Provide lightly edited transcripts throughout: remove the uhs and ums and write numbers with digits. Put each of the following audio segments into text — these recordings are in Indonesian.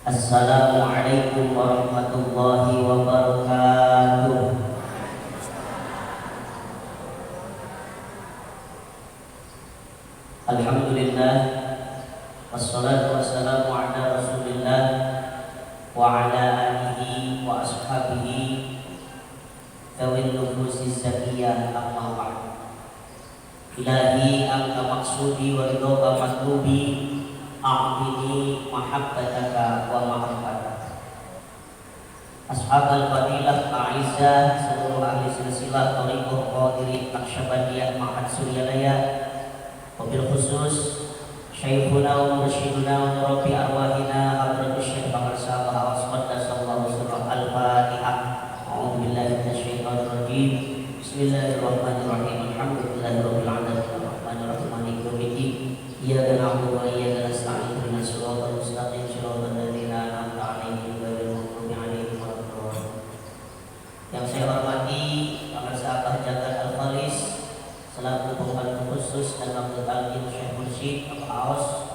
Assalamualaikum warahmatullahi wabarakatuh. Alhamdulillah, wassalatu wassalamu ala rasulillah wa ala alihi wa ashabihi kawin nufusi zakiyah amma ba'd. Ilahi anta maksudi wa ridhoka matlubi, a'tini mahabbataka wa mahabbataka. Ashabal fadilah a'izzah, seluruh ahli silsilah thariqah qadirin Naqsyabandiyah Ma'had Suryalaya, wabil khusus Syekhuna wa mursyiduna wa murabbi arwahina Hadratus Syekh Bakar Sabah Sallallahu Surah Al-Fatihah. A'udzu billahi minasyaitonir rajim. Bismillahirrahmanirrahim. Alhamdulillahirabbil alamin arrahmanir rahim maliki yaumiddin. Iyyaka na'budu wa iyyaka nasta'in ihdinas siratal mustaqim siratal ladzina an'amta 'alaihim ghairil maghdubi 'alaihim waladdallin. Yang saya hormati Bakar Sabah Jagat Al-Khalis selaku pembantu khusus dan wakil talqin Syekh Mursyid Al-Aos.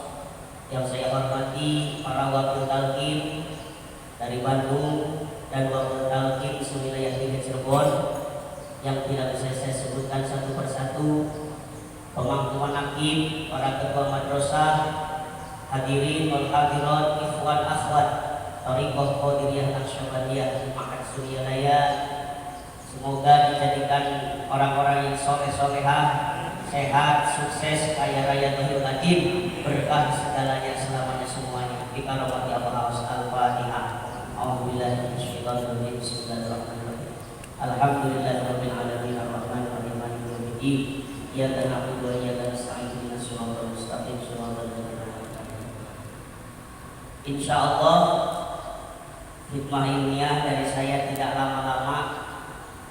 Yang saya hormati para wakil talqin dari Bandung dan wakil talqin sewilayah 3 Cirebon yang tidak bisa saya sebutkan satu persatu, pemangku hakim, para ketua madrasah, hadirin wal hadirat, ikhwan akhwat thariqah qadiriyah Naqsyabandiyah Ma'had Suryalaya. Semoga dijadikan orang-orang yang soleh-solehah, sehat, sukses, kaya raya lahir batin, berkah segalanya selamanya semuanya. Bikaromati Allah Al-Fatihah. A'udzubillahi minasyaitonir rajim. Bismillahirrahmanirrahim. Alhamdulillahirabbil alamin arrahmanir rahim maliki yaumiddin. Iyyaka na'budu wa iyyaka nasta'in ihdinas siratal mustaqim siratal ladzina an'amta 'alaihim. Insyaallah hikmah ilmiah dari saya tidak lama-lama,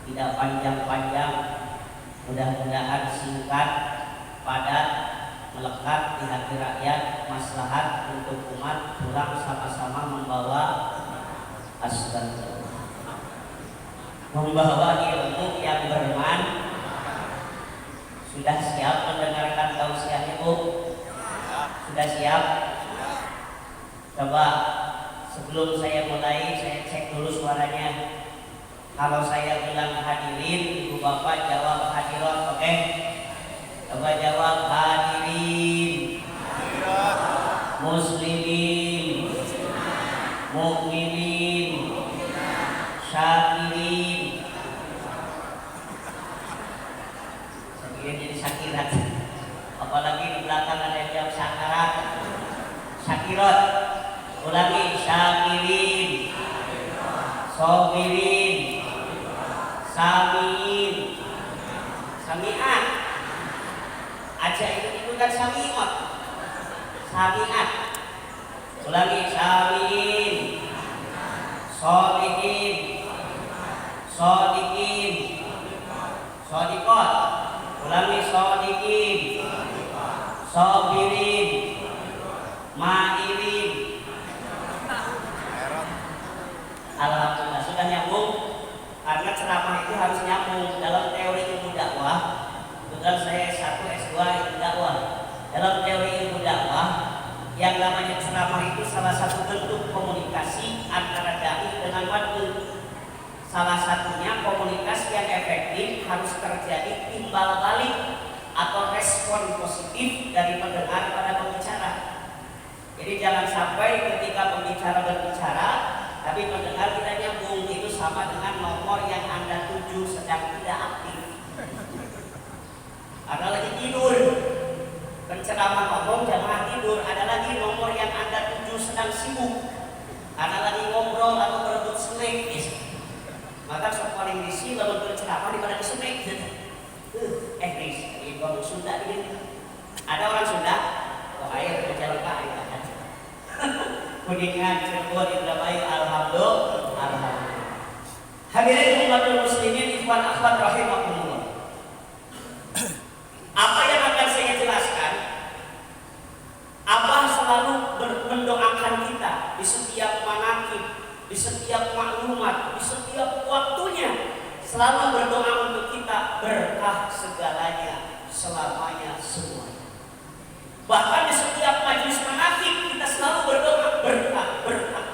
tidak panjang-panjang, mudah-mudahan singkat, padat, melekat di hati rakyat, maslahat untuk umat, pulang sama-sama membawa astagfirullah, membawa ilmu yang bermanfaat. Sudah siap mendengarkan tausiahnya, Bu? Sudah siap? Coba sebelum saya mulai, saya cek dulu suaranya. Kalau saya bilang hadirin, Ibu Bapak jawab hadirat, oke? Coba jawab hadirin, muslimin, mukminin, syakirin. Saya jadi syakirat. Apalagi di belakang ada yang jawab syakarat, syakirat. Ulangi, syakirin, sobirin, samiin, sami'at. Aja ikut-ikutan sami'at, sami'at. Ulangi, samiin, sholihin, shodikin, shodikot. Ulangi, shodikin, sobirin, ma'irin. Alhamdulillah sudah nyambung, karena ceramah itu harus nyambung. Dalam teori ilmu dakwah, kebetulan saya S1 S2 ilmu dakwah. Dalam teori ilmu dakwah, yang namanya ceramah itu salah satu bentuk komunikasi antara dai dengan mad'u. Salah satunya komunikasi yang efektif harus terjadi timbal balik atau respon positif dari pendengar pada pembicara. Jadi jangan sampai ketika pembicara berbicara tapi pendengar tidak nyambung. Itu sama dengan nomor yang Anda tuju sedang tidak aktif. Ada lagi tidur, penceramah ngomong jamaah tidur. Ada lagi nomor yang Anda tuju sedang sibuk. Ada lagi ngobrol atau berebut snack. Maka sepaling disi lalu berceramah daripada di snack. Ris, ini ngomong Sunda ini. Ada orang Sunda? Oh air berjalan ke air. Kuningan, Cirebon, Indramayu, alhamdulillah. Hadirin umatul muslimin, ikhwan akhwat rahimakumullah. Apa yang akan saya jelaskan, Abah selalu mendoakan kita di setiap manaqib, di setiap maklumat, di setiap waktunya. Selalu berdoa untuk kita berkah segalanya, selamanya, semuanya. Bahkan di setiap majelis manaqib kita selalu berdoa berkah, berkah,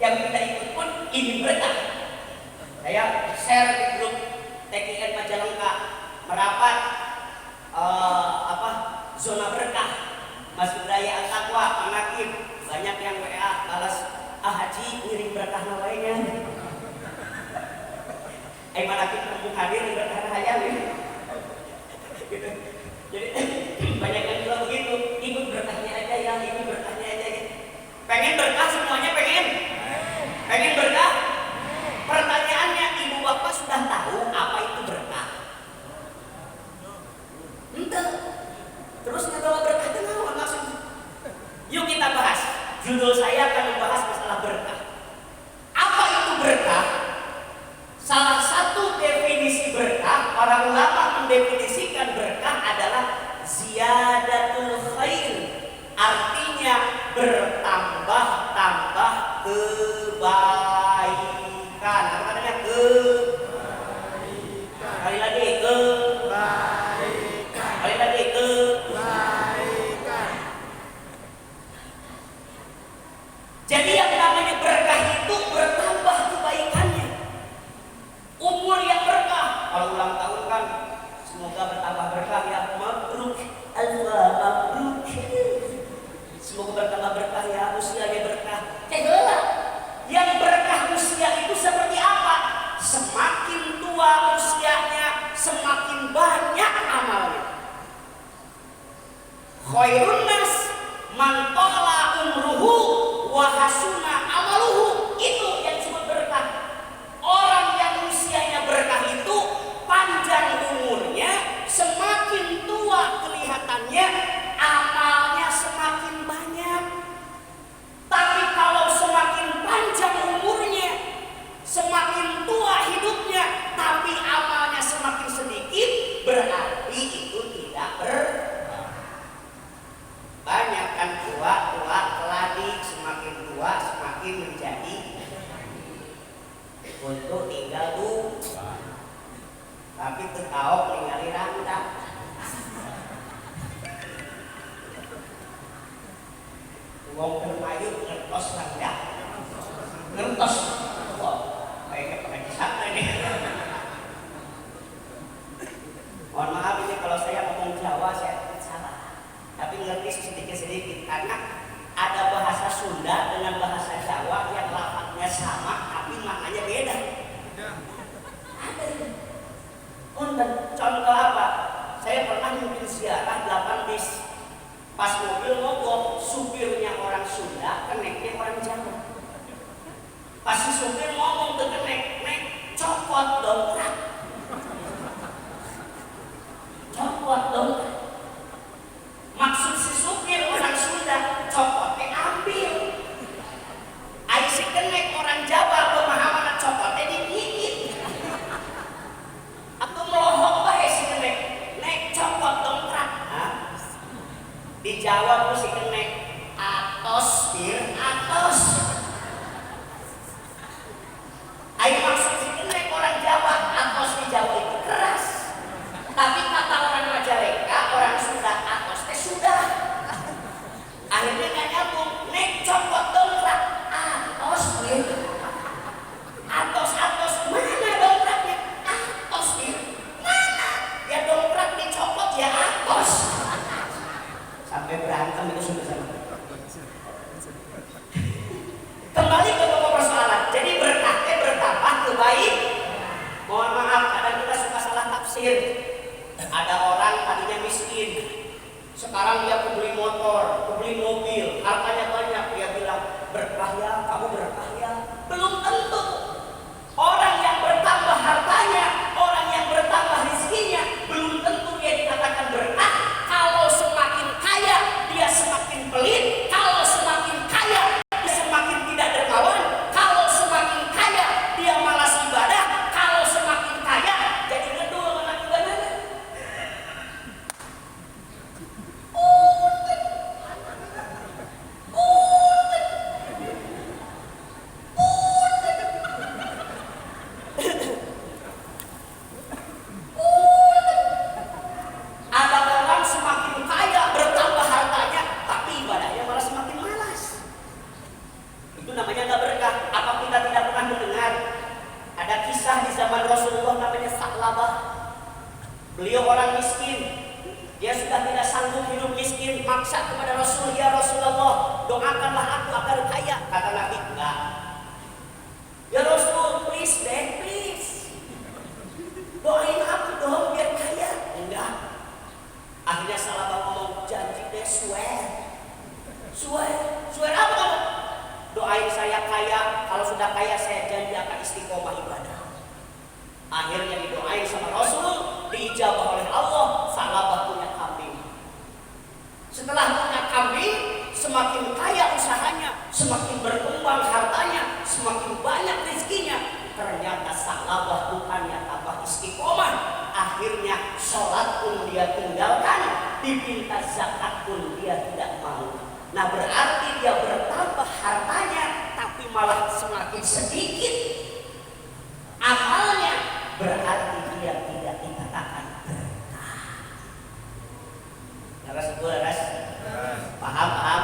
yang tidak ikut pun ingin berkah. Saya share di grup TKN Majalengka merapat zona berkah Masjid Raya Al-Taqwa Manakib, banyak yang WA balas haji ngirim berkah nawainya. Manakib kampung hadir berkah hayal gitu. Jadi banyak yang bilang begitu, ikut berkahnya aja ya, ikut berkahnya aja ya. Pengen berkah semuanya pengen berkah. Pertanyaannya, ibu bapak sudah tahu apa itu berkah? Entah. Terus ngebawa berkah itu apa maksudnya? Yuk kita bahas. Judul saya akan membahas masalah berkah. Apa itu berkah? Salah satu definisi berkah, para ulama mendefinisikan berkah adalah ziyadatul khair. Artinya bertambah-tambah kebaikan. Apa katanya? Kebaikan. Kali lagi kebaikan. Kali lagi kebaikan. Jadi yang namanya berkah itu bertambah kebaikannya. Umur yang berkah. Kalau ulang tahun kan semoga bertambah berkah ya. Mabruk, alfa mabruk. Semoga bertambah berkah ya, usianya berkah. Yang berkah usia itu seperti apa? Semakin tua usianya, semakin banyak amalnya. Khairun nas man tala umruhu wa hasuna amaluhu. Itu yang disebut berkah. Orang yang usianya berkah itu panjang umurnya, semakin tua kelihatannya, amalnya semakin banyak. Tapi kalau semakin panjang umurnya, semakin tua hidupnya, tapi amalnya semakin sedikit, berarti itu tidak berkah. Banyak kan tua keladi, semakin tua semakin menjadi untuk tinggal tua. Tapi tekaok ningali rantang. Wong termayuk ngertos rendah, ngertos. Wah, kayaknya pakai wisata ini. Mohon maaf ini kalau saya ngomong Jawa saya salah, tapi ngerti sedikit-sedikit karena ada bahasa Sunda dengan bahasa Jawa yang lafadznya sama tapi maknanya beda. Ada. Contoh apa? Saya pernah mungkin ziarah 8 bis. Pas mobil mogok, supirnya orang Sunda, keneknya orang Jawa. Pas si supir ngomong ke kenek, copot dongkrak. Copot dongkrak. Maksud si supir orang Sunda, copotnya ambil. Ai si kenek orang Jawa pemahaman copotnya digigit. Atau melohok bae si kenek, nek copot dongkrak. Dijawab si kenek, atos bir atos. Ayo maksud si kenek orang Jawa, atos di Jawa itu keras. Tapi kata orang Majalengka, orang Sunda, atos teh sudah. Akhirnya nggak nyambung, nek copot dongkrak, atos bir. Atos mana dongkraknya? Atos bir. Mana? Ya dongkrak dicopot ya atos. Sampai berantem itu sudah sama. Kembali ke pokok persoalan. Jadi berkahnya bertambah kebaik. Mohon maaf, kadang kita suka salah tafsir. Ada orang tadinya miskin, sekarang dia kebeli motor, kebeli mobil, hartanya banyak. Dia bilang berkah ya, kamu berkah ya. Belum tentu. Orang yang bertambah hartanya, orang yang bertambah rezekinya, belum tentu dia dikatakan berkah. Kalau semakin kaya, dia semakin pelit. Kalau semakin kaya, dia semakin tidak dermawan. Kalau semakin kaya, dia malas ibadah. Kalau semakin kaya, jadi ngedul malah ibadahnya. Ada orang semakin kaya bertambah hartanya, tapi ibadahnya malah semakin malas. Itu namanya nggak berkah. Beliau orang miskin. Dia sudah tidak sanggup hidup miskin, maksa kepada Rasul, "Ya Rasulullah, doakanlah aku agar kaya." Kata Nabi, "Enggak." "Ya Rasul, please deh, please. Doain aku dong biar kaya." "Enggak." Akhirnya sahabat ngomong, "Janji deh, swear. Swear apa kamu?" "Doain saya kaya, kalau sudah kaya saya janji akan istiqomah ibadah." Akhirnya didoain sama Rasul, diijabah oleh Allah, sahabat punya kambing. Setelah punya kambing, semakin kaya usahanya, semakin berkembang hartanya, semakin banyak rezekinya. Ternyata sahabat bukannya tambah istiqomah, akhirnya sholat pun dia tinggalkan, diminta zakat pun dia tidak mau. Nah, berarti dia bertambah hartanya, tapi malah semakin sedikit amalnya. Berarti dia tidak dikatakan berkah. Ras, paham?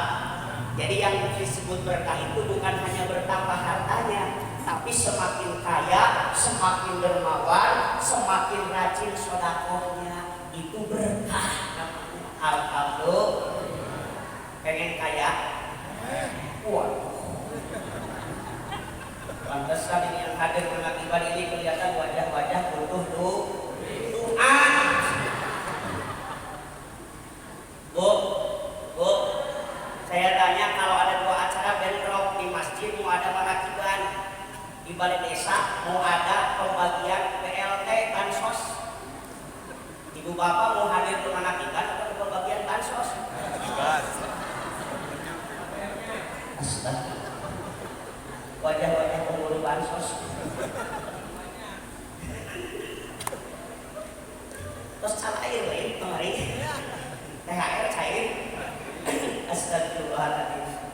Jadi yang disebut berkah itu bukan hanya bertambah hartanya, tapi semakin kaya, semakin dermawan, semakin rajin sedekahnya, itu berkah namanya. Alhamdulillah. Pengen kaya? Waduh. Pantesan ini yang hadir pengakibat ini kelihatan wajah-wajah butuh doa. Bu, saya tanya, kalau ada dua acara bentrok di masjid, mau ada manakiban, di balai desa mau ada pembagian PLT bansos, ibu bapak mau hadir ke manakiban atau pembagian bansos? Astaga. Wajah-wajah pemburu bansos. Terus cair lain kemarin. THR cair. Astagfirullahaladzim.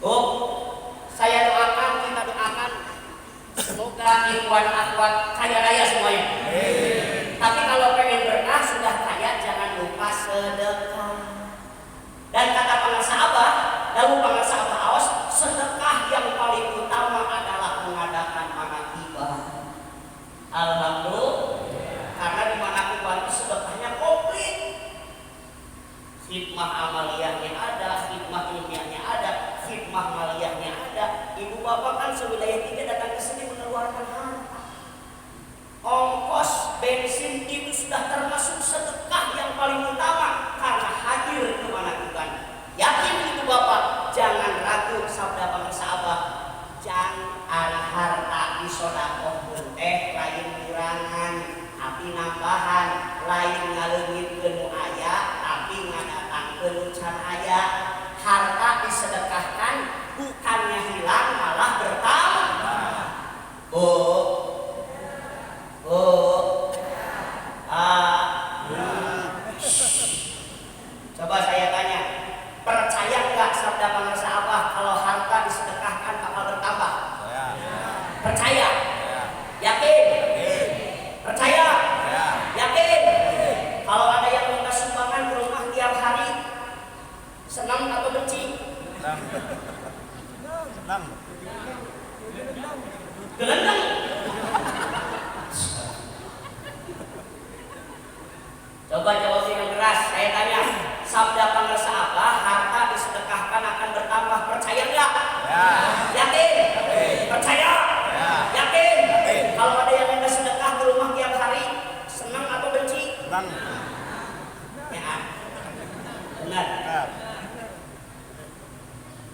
Bu, saya doakan, kita doakan, semoga ikhwan akhwat kaya raya semuanya. Tapi kalau pengen berkah sudah kaya, jangan lupa sedekah. Dan kata para sahabat, dahulu para sahabat awas, sedekah yang paling utama adalah mengadakan manakibah. Alhamdulillah, karena di manakibah itu sedekahnya komplit. Khidmah amaliyahnya ada, khidmah ilmiahnya ada, khidmah maliyahnya ada. Ibu bapak kan sewilayah 3 datang ke sini mengeluarkan harta. Ongkos bensin itu sudah termasuk sedekah yang paling utama karena hadir ke manakibah. Yakin ibu bapak, jangan ragu sabda para sahabat, jangan harta disodakoh teh lain kurangan, tapi nambahan, lain ngaleungitkeun nu aya, tapi ngadatangkeun can aya. Harta disedekahkan bukannya hilang, malah bertambah. Coba saya tanya, percaya nggak sabda para sahabat kalau harta disedekahkan bakal bertambah? Percaya? Yakin? Percaya? Yakin? Kalau ada yang minta sumbangan ke rumah tiap hari, senang atau benci? Gelendang. Coba jawab dengan keras. Saya tanya, sabda para sahabat, harta disedekahkan akan bertambah. Percaya nggak? Yakin? Percaya? Yakin? Kalau ada yang minta sedekah ke rumah tiap hari, senang atau benci? Ya, benar.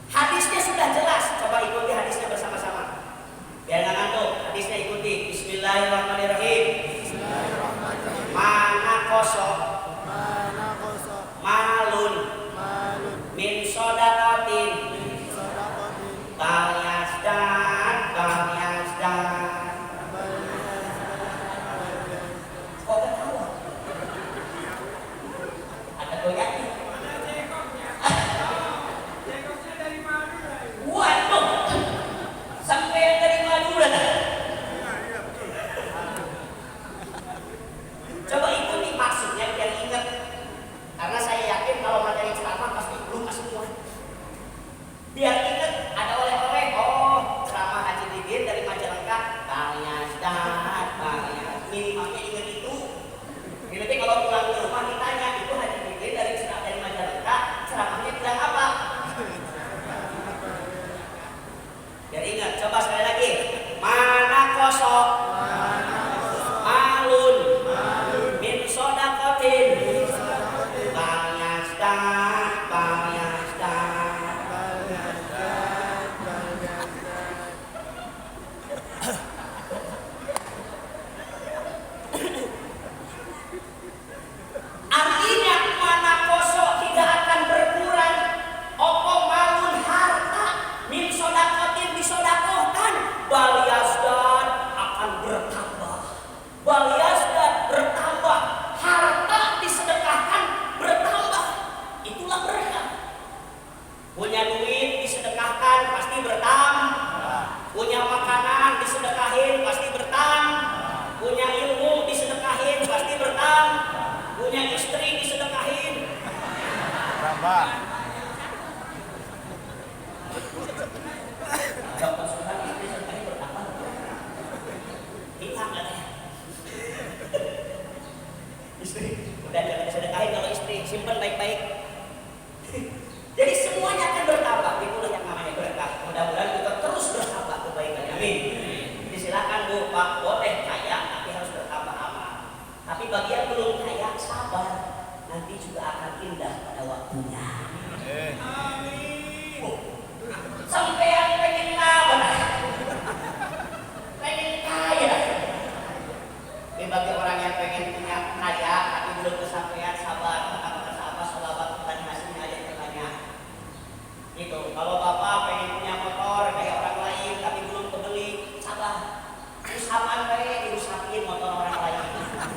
Hadisnya sudah jelas. Coba ikuti hadisnya bersama-sama. Biar nggak ngantuk. Hadisnya ikuti. Bismillahirrahmanirrahim. Mana kosong malun Dokter sudah istri sekali berapa? Hilang katanya. Istri, udah jangan disedekahin kalau istri, simpan baik-baik. Jadi semuanya akan bertambah, itulah yang namanya berkah. Mudah-mudahan kita terus bertambah kebaikan. Amin. Jadi silakan Bu, Pak, boleh kaya, tapi harus bertambah amal. Tapi bagi yang belum kaya, sabar. Nanti juga akan indah pada waktunya. Amin. Sampai yang pengen apa? Pengen kaya. Ini bagi orang yang pengen punya kaya, tapi belum kesampaian, sabar. Kata-kata sahabat, sholawat, bukan hasilnya aja yang banyak. Gitu. Kalau bapak pengen punya motor kayak orang lain, tapi belum kebeli, sabar. Usapan kayak diusapin motor orang lain.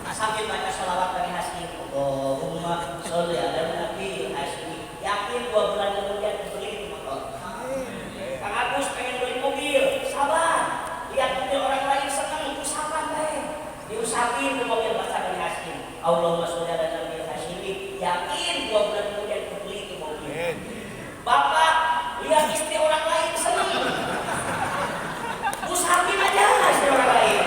Sambil baca sholawat dari hasil. Allahumma sholli ala nabi Hashim. Yakin 2 bulan kemudian dibeli motor. Kang Agus pengen beli mobil, sabar. Lihat mobil orang lain senang, usapan kayak. Diusapin ke mobil baca dari Hashim. Allahumma sholli ala nabi Hashim. Yakin 2 bulan kemudian dibeli ke mobil. Bapak lihat istri orang lain senang, usapin aja istri orang lain.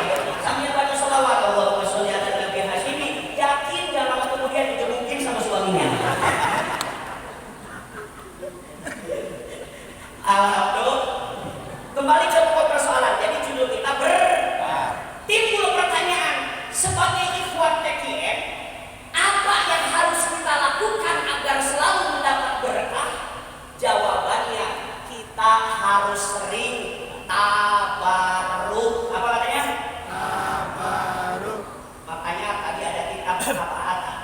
Sambil baca sholawat Allahumma sholli ala nabi Hashim. Yakin gak lama kemudian digebukin sama suaminya. Alhamdulillah. Kembali ke pokok persoalan. Jadi judul kita timbul pertanyaan sebagai ikhwan TKM, apa yang harus kita lakukan agar selalu mendapat berkah? Jawabannya, kita harus sering tabaruk. Apa katanya? Tabaruk. Makanya tadi ada kitab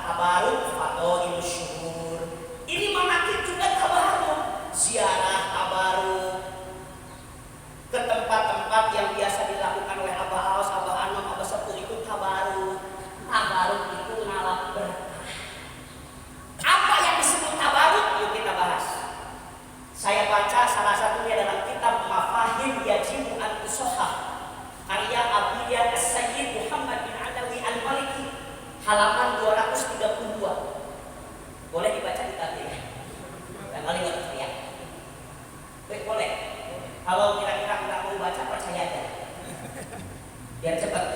tabaruk Fadhailus Syuhur. Ini menakib juga tabaruk, ziarah tabaruk ke tempat-tempat yang biasa dilakukan oleh Abah Aos, Abah Anom, Abah Sepuh, itu tabaruk. Tabaruk itu ngalap berkah. Apa yang disebut tabaruk? Yuk kita bahas. Saya baca salah satunya dalam kitab Mafahim Yajibu An-Tusohah karya Abiyah As-Sayyid Muhammad bin Alawi Al-Maliki, halaman 232. Boleh dibaca di tabir ya? Yang paling nggak teriak. Baik, boleh. Kalau kira-kira nggak mau baca, percaya aja. Biar cepat.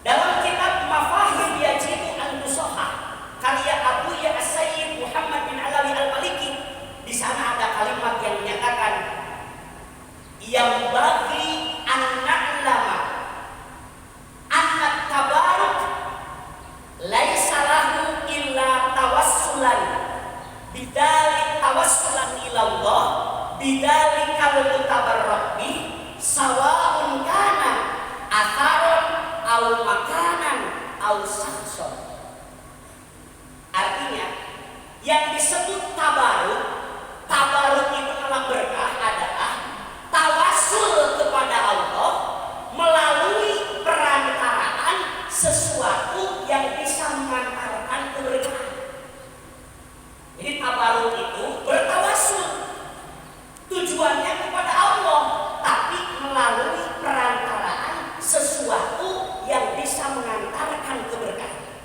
Dalam kitab Mafahim Yajibu An-Tusohah karya Abiyah As-Sayyid Muhammad bin Alawi Al-Maliki, di sana ada kalimat yang menyatakan yang bagi an-na'lama anna tabaruk laisa lahu illa tawassulan bidalik tawassulan ila Allah bidalikal mutabarrak bih sawa'un kana atharon aw makanan aw sahson. Artinya yang disebut tabaruk itu adalah berkah, adalah tawasul kepada Allah melalui perantaraan sesuatu yang bisa mengantarkan keberkahan. Jadi tabaruk itu bertawasul, tujuannya kepada Allah, tapi melalui perantaraan sesuatu yang bisa mengantarkan keberkahan.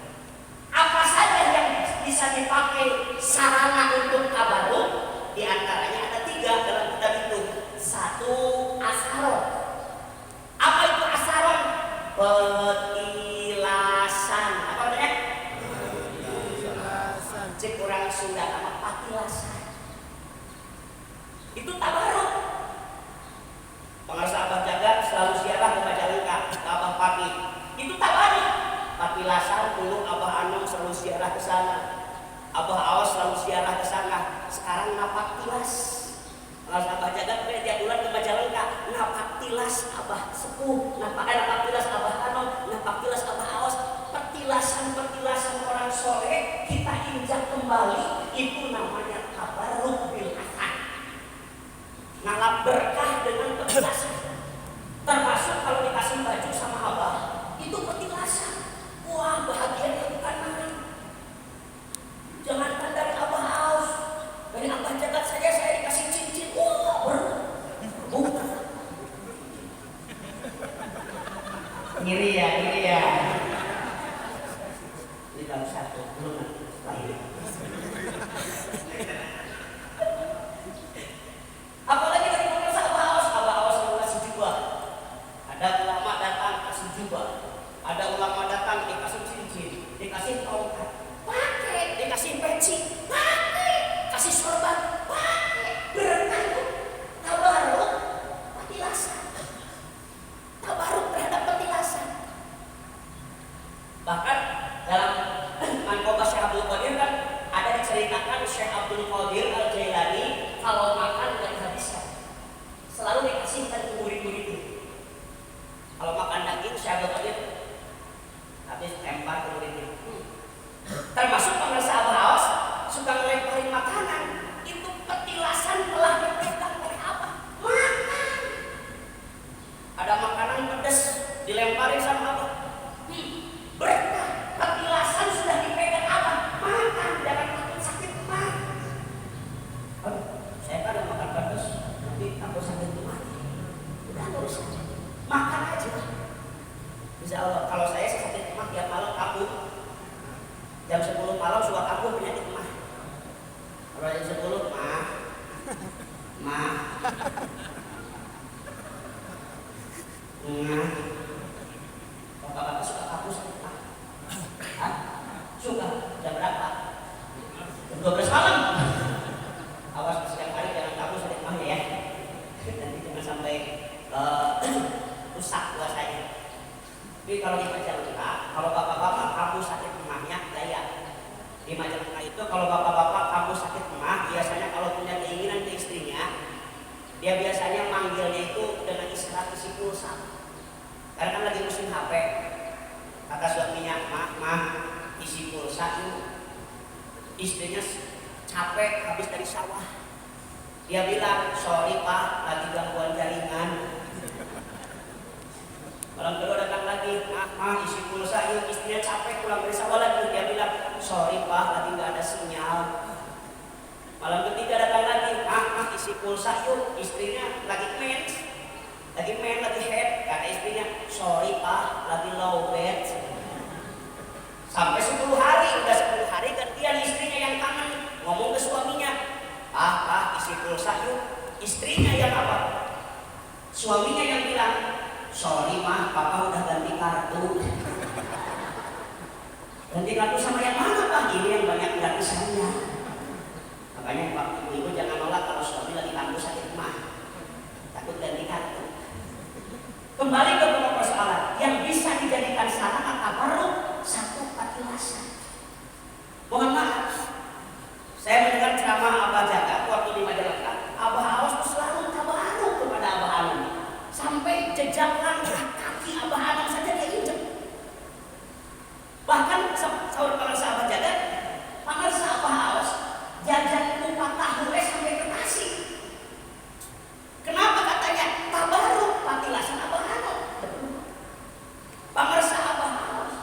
Apa saja yang bisa dipakai sarana untuk tabaruk? Di antaranya ada 3 dalam kitab itu. 1, asaron. Apa itu asaron? Petilasan. Apa namanya? Petilasan. Cek orang Sunda nama patilasan. Itu tabaruk. Pengarsa Abah Jagat selalu ziarah ke Majalengka, ke Abah Pati. Itu tabaruk. Patilasan dulu Abah Anom selalu ziarah ke sana. Abah Awas selalu ziarah ke sana. Sekarang napak tilas. Kalau Abah Jagat tiap bulan ke Majalengka, napak tilas Abah Sepuh, napak tilas Abah Anom, napak tilas Abah Awas. Petilasan orang soleh kita injak kembali, itu namanya tabaruk bil hasan. Ngalap berkah dengan petilasan. Termasuk kalau dikasih baju sama Abah, itu petilasan. Wah, bahagianya bukan main. Jangankan dari Abah Aus, dari Abah Jagat saja saya dikasih cincin. Wah, bukan. Ngiri ya. Ini kalau satu belum lahir. kasihkan ke murid-muridnya. Kalau makan daging saya bagian habis lempar ke muridnya. Termasuk pemirsa Abah Aos suka ngelemparin makanan. Itu petilasan telah dipegang oleh Abah. Makan. Ada makanan pedas dilemparin sama Abah. Berkah. Petilasan sudah dipegang Abah. Makan. Jangan takut sakit mah. Saya kan ada makan pedas. Nanti aku sakit mah. Udah nggak usah. Makan aja. Insya Allah. Kalau saya sakit mah tiap malam kabur. Jam 10 malam suka kabur penyakit mah. Kalau jam 10 mah. Bapak-bapak suka kabur sakit mah. Hah? Suka. Jam berapa? Jam 12 malam. Awas setiap hari jangan kabur sakit mah ya. Nanti jangan sampai rusak puasanya. Jadi kalau di Majalengka, kalau bapak-bapak kabur sakit emahnya gaya. Di Majalengka itu kalau bapak-bapak kabur sakit emah, biasanya kalau punya keinginan ke istrinya, dia biasanya manggilnya itu dengan istilah isi pulsa. Karena kan lagi musim HP. Kata suaminya, mah isi pulsa yuk. Istrinya capek habis dari sawah. Dia bilang, sorry pak, lagi gangguan jaringan. Malam kedua datang lagi, isi pulsa yuk. Istrinya capek pulang dari sawah lagi. Dia bilang, sorry pak, lagi nggak ada sinyal. Malam ketiga datang lagi, isi pulsa yuk. Istrinya lagi main, lagi head. Kata istrinya, sorry pak, lagi low bed. Sampai 10 hari, udah 10 hari gantian istrinya yang kangen ngomong ke suaminya, pak, isi pulsa yuk. Istrinya yang apa? Suaminya yang bilang, sorry mah, papa udah ganti kartu. Ganti kartu sama yang mana pak? Ini yang banyak gratisannya. Makanya pak ibu jangan nolak kalau suami lagi tangguh sakit mah. Takut ganti kartu. Kembali ke pokok persoalan yang bisa dijadikan sarana tabarruk, satu petilasan. Mohon maaf, saya mendengar ceramah Abah Jagat waktu di Majalengka. Abah Aos itu selalu tabarruk kepada Abah Anum. Sampai jejak langkah kaki Abah Anum saja dia injek. Bahkan sahur pemirsa Abah Jagat, pemirsa Abah Aos jajan kupat tahu sampai ke nasi. Kenapa katanya tabarruk petilasan Abah Anum? Pemirsa Abah Aos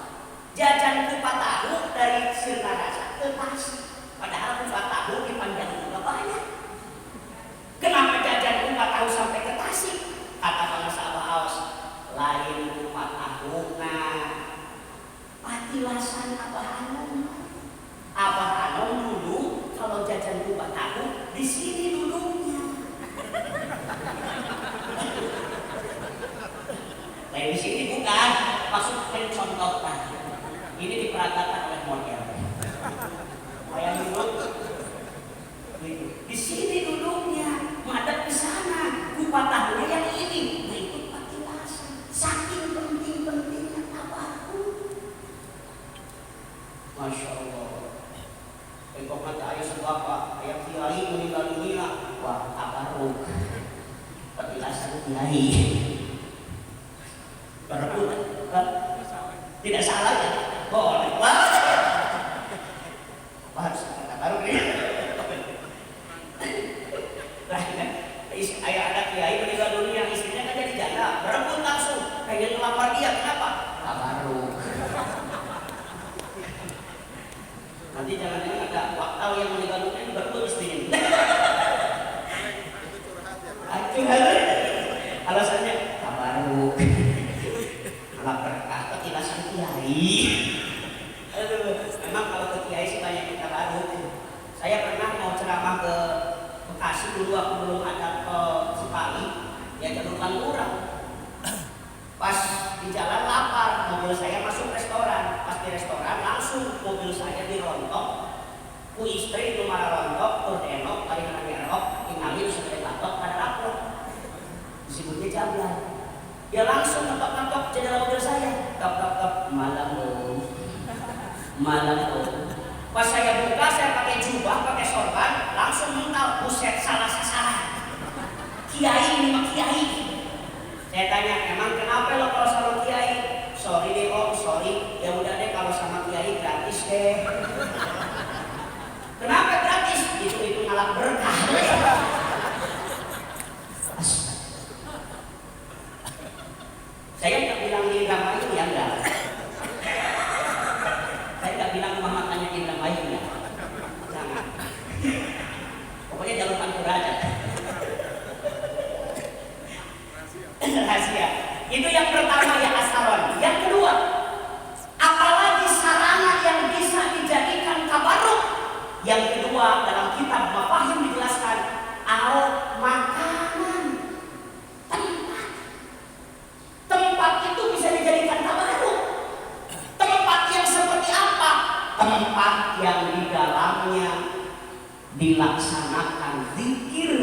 jajan kupat tahu dari Sirna Rasa ke nasi. Padahal kupat tahu dipanjangin juga banyak. Kenapa jajan kupat tahu sampai ke Tasik? Kata pemirsa Abah Aos, lain kupat tahu. Nah, patilasan Abah Anum. Abah Anum dulu kalau jajan kupat tahu di sini duduknya. Lain di sini bukan, maksud mencontohkan. Ini diperagakan oleh model. Yang duduk di sini duduknya, madep ke sana, kupat tahunya yang ini. Nah itu petilasan. Saking penting-pentingnya tabarruk. Masya Allah. Engkau kata ayah sebapa, ayah kiai meninggal dunia, wah tabarruk. Petilasan kiai. Berebut, tidak salah ya? Boleh. Wah. Harus tabarruk ya. Ayah ada kiai meninggal dunia, istrinya kan jadi janda, berebut langsung, pengen ngelamar dia, kenapa? Tabarruk. Nanti jangan-jangan ada waktu yang meninggal dunia berebut istrinya. Alasannya tabarruk. Anak berkah petilasan kiai. Memang kalau ke kiai sih banyak yang tabarruk. Saya pernah mau ceramah ke Bekasi dulu aku belum ada sekali, ya jalur Pantura. Pas di jalan lapar, mobil saya masuk restoran. Pas di restoran langsung mobil saya dirontok. Ku istri itu marah rontok, turdenok, paling erok, ingalin sebagai batok pada rapor. Disebutnya jablan. Dia langsung ngetok-ngetok jendela mobil saya. Tok-tok-tok, malam om. Malam om. Pas saya buka, saya pakai jubah, pakai sorban, langsung mental, buset salah sasaran. Kiai ini mah kiai. Saya tanya, emang kenapa lo kalau sama kiai? Sorry deh om, sorry. Ya udah deh kalau sama kiai gratis deh. Kenapa gratis? Itu ngalap berkah. Saya nggak bilang di Indramayu ya enggak. Saya nggak bilang rumah makannya di Indramayu ya. Jangan. Pokoknya jalur pantura aja. Rahasia. Itu yang pertama ya asaron. Yang kedua, apalagi sarana yang bisa dijadikan tabarruk. Yang kedua dalam kitab Mafahim dijelaskan makanan. Tempat itu bisa dijadikan tabarruk. Tempat yang seperti apa? Tempat yang di dalamnya dilaksanakan zikir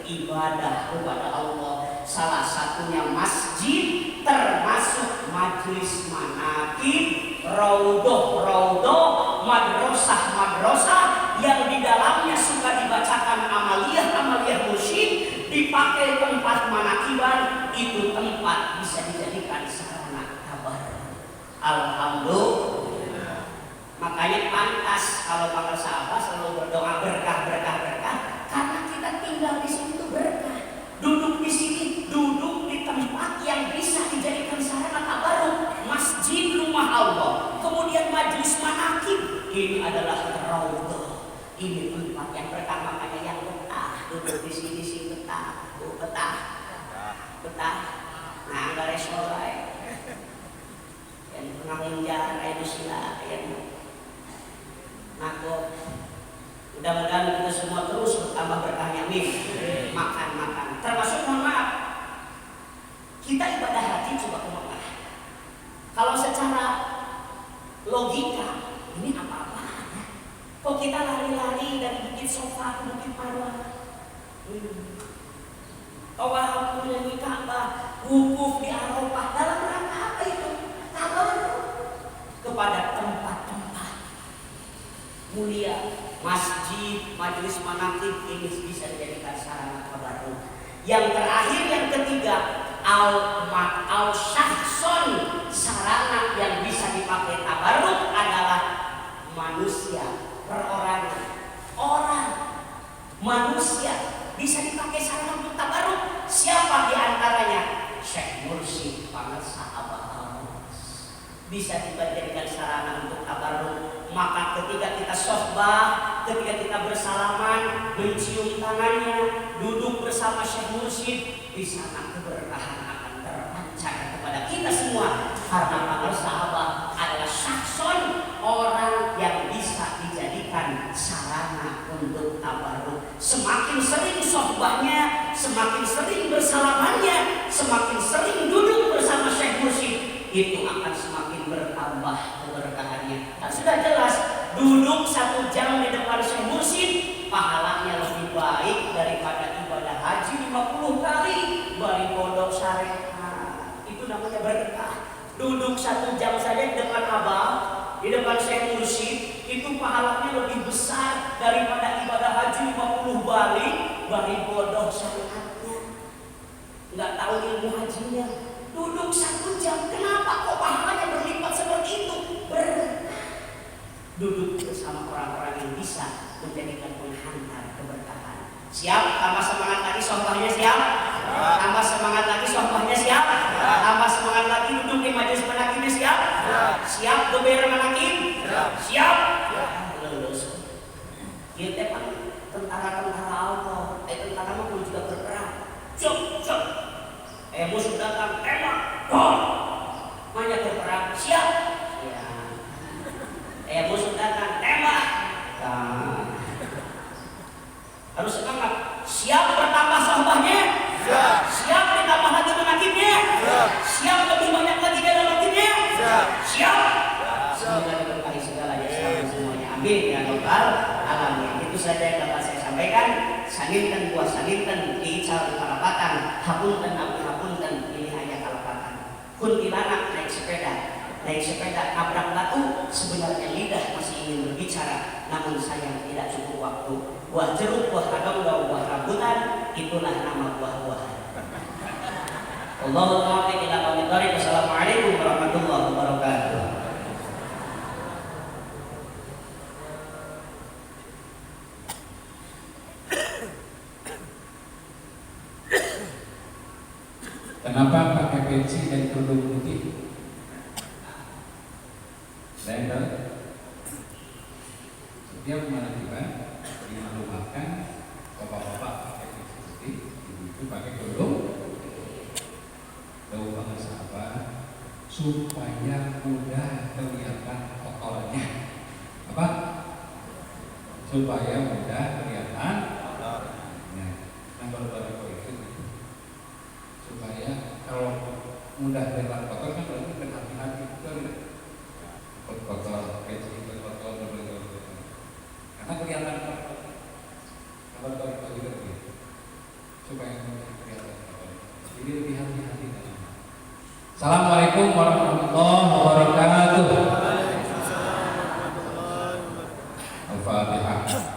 ibadah kepada Allah. Salah satunya masjid, termasuk majlis manaqib, raudhah, madrasah yang di dalamnya suka dibacakan amaliyah musyid, dipakai tempat manaqiban, itu tempat bisa dijadikan sarana tabarruk. Alhamdulillah. Makanya pantas kalau para sahabat selalu berdoa berkah, karena kita tinggal di sini itu berkah. Duduk di sini, duduk di tempat yang bisa dijadikan sarana tabarruk, masjid rumah Allah, kemudian majlis manaqib, ini adalah raudhah, ini tempat yang pertama makanya yang betah, duduk di sini betah, betah, nah nggak resolai, yang pengamunjar, itu sila, yang nakut. Mudah-mudahan kita semua terus bertambah berkahnya, amin. Makan. Termasuk mohon maaf, kita ibadah haji coba ke Mekah. Kalau secara logika, ini apa-apanya? Kok kita lari-lari dari Bukit Sofa ke Bukit Marwah? Tawaf menyelami Ka'bah, wukuf di Arafah, dalam rangka apa itu? Tabarruk kepada tempat-tempat mulia. Masjid, majlis manaqib ini bisa dijadikan sarana tabarruk. Yang terakhir, yang ketiga, al syahson, sarana yang bisa dipakai tabarruk adalah manusia, perorangan, orang, manusia bisa dipakai sarana untuk tabarruk. Siapa diantaranya? Syekh Mursyid Pangasa Abah bisa dijadikan sarana untuk tabarruk. Maka ketika kita sohbah, ketika kita bersalaman, mencium tangannya, duduk bersama Syekh Mursyid, di sana keberkahan akan terpancar kepada kita semua. Karena para sahabat adalah syakson, orang yang bisa dijadikan sarana untuk tabarruk. Semakin sering sohbahnya, semakin sering bersalamannya, semakin sering duduk bersama Syekh Mursyid, itu akan semakin bertambah keberkahannya. Dan sudah jelas, duduk 1 jam di depan Syekh Mursyid pahalanya lebih baik daripada ibadah haji 50 kali bari pondok syariah. Itu namanya berkah. Duduk 1 jam saja di depan abang, di depan Syekh Mursyid, itu pahalanya lebih besar daripada ibadah haji 50 bari pondok syariahnya. Nggak tahu ilmu hajinya. Duduk 1 jam, kenapa kok pahalanya berlipat seperti itu? Duduk bersama orang-orang yang bisa menjadikan penghantar keberkahan. Siap? Tambah semangat lagi sohbahnya, siap? Tambah semangat lagi sohbahnya, siap? Tambah semangat lagi duduk di majelis manaqibnya, siap? Siap geber manaqib? Siap? Lulus. Kita kan tentara-tentara Allah, tentara mah juga berperang. Cuk. Musuh datang, tembak, banyak berperang, siap? Musuh datang, tembak. Harus semangat. Siap bertambah sohbahnya? Siap ditambah lagi manaqibnya? Siap lebih banyak lagi dalam manaqibnya? Siap? Semoga diberkahi segalanya semuanya. Amin ya rabbal alamin. Itu saja yang dapat saya sampaikan. Saninten buah saninten diical di kalapatan, hapunten abu hapunten ini hanya kalapatan. Kuntilanak naik sepeda nabrak batu, sebenarnya lidah masih ingin berbicara, namun sayang tidak cukup waktu. Buah jeruk, buah kadong, buah rambutan, itulah nama buah-buahan. Allahumma muwaffiq ila aqwamit thoriq. Wassalamualaikum warahmatullahi wabarakatuh. Kenapa pakai peci dan kerudung putih? Lain. Setiap mana tiba dimaklumkan bapak-bapak pakai peci putih, ibu-ibu pakai kerudung. Tahu bahasa apa? Supaya mudah kelihatan kotornya. Apa? Supaya mudah kelihatan kotornya. Baru-baru itu. Supaya kalau mudah kelihatan kotor kan berarti berhati-hati, betul tidak? Kotor, peci kotor, karena kelihatan kotor. Kotor itu juga begitu. Supaya mudah kelihatan kotor. Jadi lebih hati-hati. Assalamualaikum warahmatullahi wabarakatuh. Al-Fatihah.